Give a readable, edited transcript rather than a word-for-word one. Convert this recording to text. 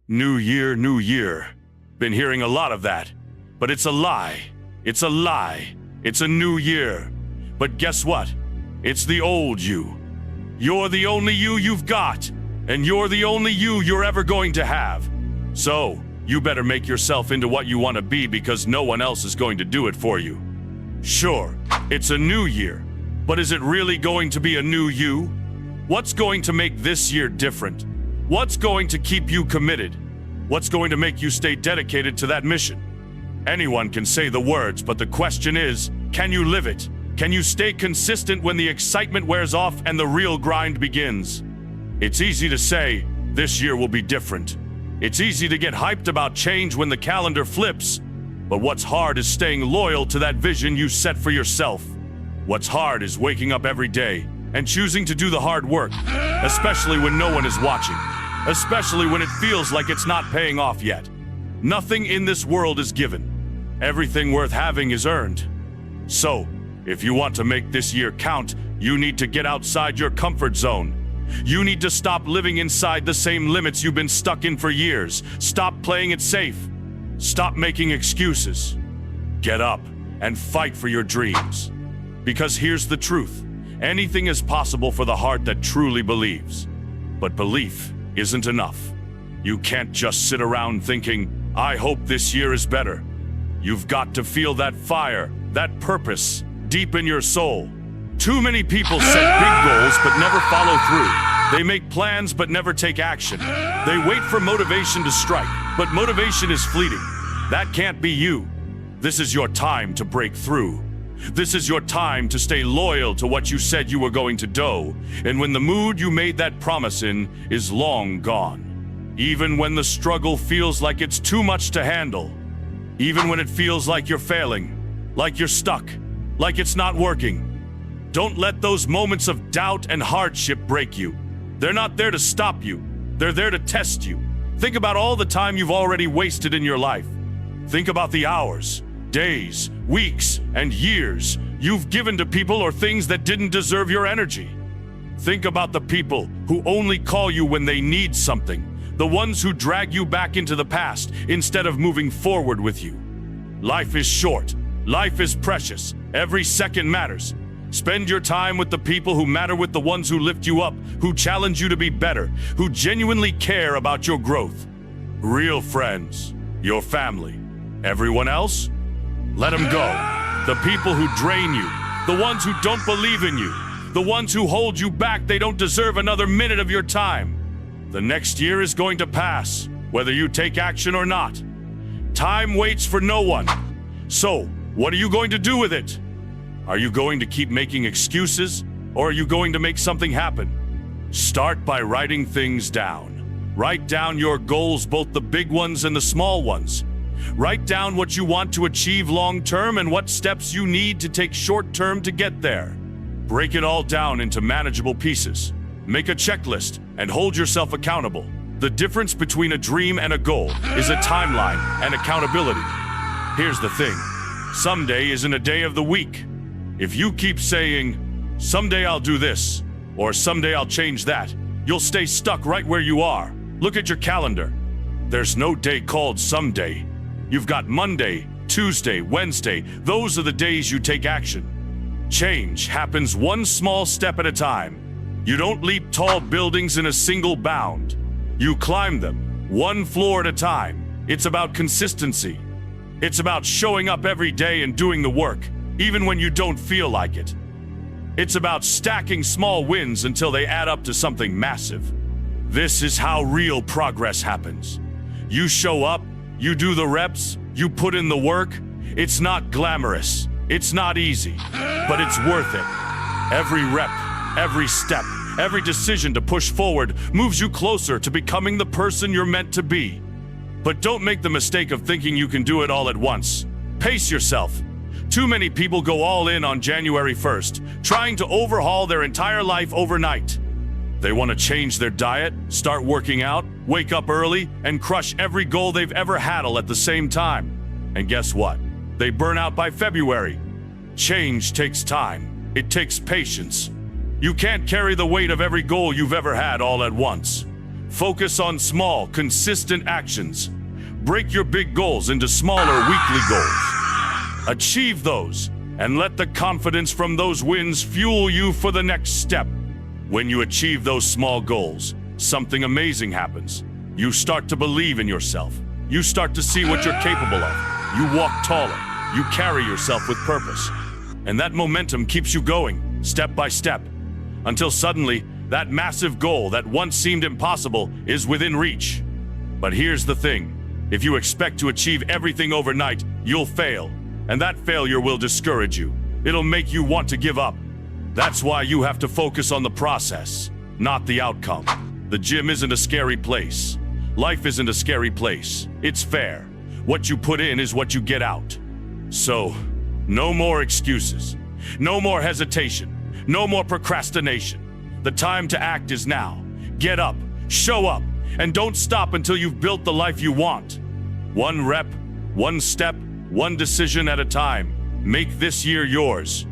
New year, new year. Been hearing a lot of that. But it's a lie. It's a lie. It's a new year. But guess what? It's the old you. You're the only you you've got. And you're the only you you're ever going to have. So, you better make yourself into what you want to be because no one else is going to do it for you. Sure, it's a new year. But is it really going to be a new you? What's going to make this year different? What's going to keep you committed? What's going to make you stay dedicated to that mission? Anyone can say the words, but the question is, can you live it? Can you stay consistent when the excitement wears off and the real grind begins? It's easy to say, this year will be different. It's easy to get hyped about change when the calendar flips, but what's hard is staying loyal to that vision you set for yourself. What's hard is waking up every day and choosing to do the hard work, especially when no one is watching, especially when it feels like it's not paying off yet. Nothing in this world is given. Everything worth having is earned. So, if you want to make this year count, you need to get outside your comfort zone. You need to stop living inside the same limits you've been stuck in for years. Stop playing it safe. Stop making excuses. Get up and fight for your dreams. Because here's the truth. Anything is possible for the heart that truly believes. But belief isn't enough. You can't just sit around thinking, I hope this year is better. You've got to feel that fire, that purpose, deep in your soul. Too many people set big goals but never follow through. They make plans but never take action. They wait for motivation to strike, but motivation is fleeting. That can't be you. This is your time to break through. This is your time to stay loyal to what you said you were going to do, and when the mood you made that promise in is long gone. Even when the struggle feels like it's too much to handle. Even when it feels like you're failing, like you're stuck, like it's not working. Don't let those moments of doubt and hardship break you. They're not there to stop you. They're there to test you. Think about all the time you've already wasted in your life. Think about the hours, days, weeks, and years you've given to people or things that didn't deserve your energy. Think about the people who only call you when they need something. The ones who drag you back into the past instead of moving forward with you. Life is short. Life is precious. Every second matters. Spend your time with the people who matter, with the ones who lift you up, who challenge you to be better, who genuinely care about your growth. Real friends, your family. Everyone else? Let them go. The people who drain you, the ones who don't believe in you, the ones who hold you back, they don't deserve another minute of your time. The next year is going to pass, whether you take action or not. Time waits for no one. So, what are you going to do with it? Are you going to keep making excuses, or are you going to make something happen? Start by writing things down. Write down your goals, both the big ones and the small ones. Write down what you want to achieve long-term and what steps you need to take short-term to get there. Break it all down into manageable pieces. Make a checklist and hold yourself accountable. The difference between a dream and a goal is a timeline and accountability. Here's the thing. Someday isn't a day of the week. If you keep saying, someday I'll do this, or someday I'll change that, you'll stay stuck right where you are. Look at your calendar. There's no day called someday. You've got Monday, Tuesday, Wednesday. Those are the days you take action. Change happens one small step at a time. You don't leap tall buildings in a single bound. You climb them, one floor at a time. It's about consistency. It's about showing up every day and doing the work, even when you don't feel like it. It's about stacking small wins until they add up to something massive. This is how real progress happens. You show up, you do the reps, you put in the work. It's not glamorous, it's not easy, but it's worth it. Every rep, every step, every decision to push forward moves you closer to becoming the person you're meant to be. But don't make the mistake of thinking you can do it all at once. Pace yourself. Too many people go all in on January 1st, trying to overhaul their entire life overnight. They want to change their diet, start working out, wake up early, and crush every goal they've ever had all at the same time. And guess what? They burn out by February. Change takes time. It takes patience. You can't carry the weight of every goal you've ever had all at once. Focus on small, consistent actions. Break your big goals into smaller, weekly goals. Achieve those, and let the confidence from those wins fuel you for the next step. When you achieve those small goals, something amazing happens. You start to believe in yourself. You start to see what you're capable of. You walk taller. You carry yourself with purpose. And that momentum keeps you going, step by step, until suddenly, that massive goal that once seemed impossible is within reach. But here's the thing. If you expect to achieve everything overnight, you'll fail. And that failure will discourage you. It'll make you want to give up. That's why you have to focus on the process, not the outcome. The gym isn't a scary place. Life isn't a scary place. It's fair. What you put in is what you get out. So, no more excuses. No more hesitation. No more procrastination. The time to act is now. Get up, show up, and don't stop until you've built the life you want. One rep, one step, one decision at a time. Make this year yours.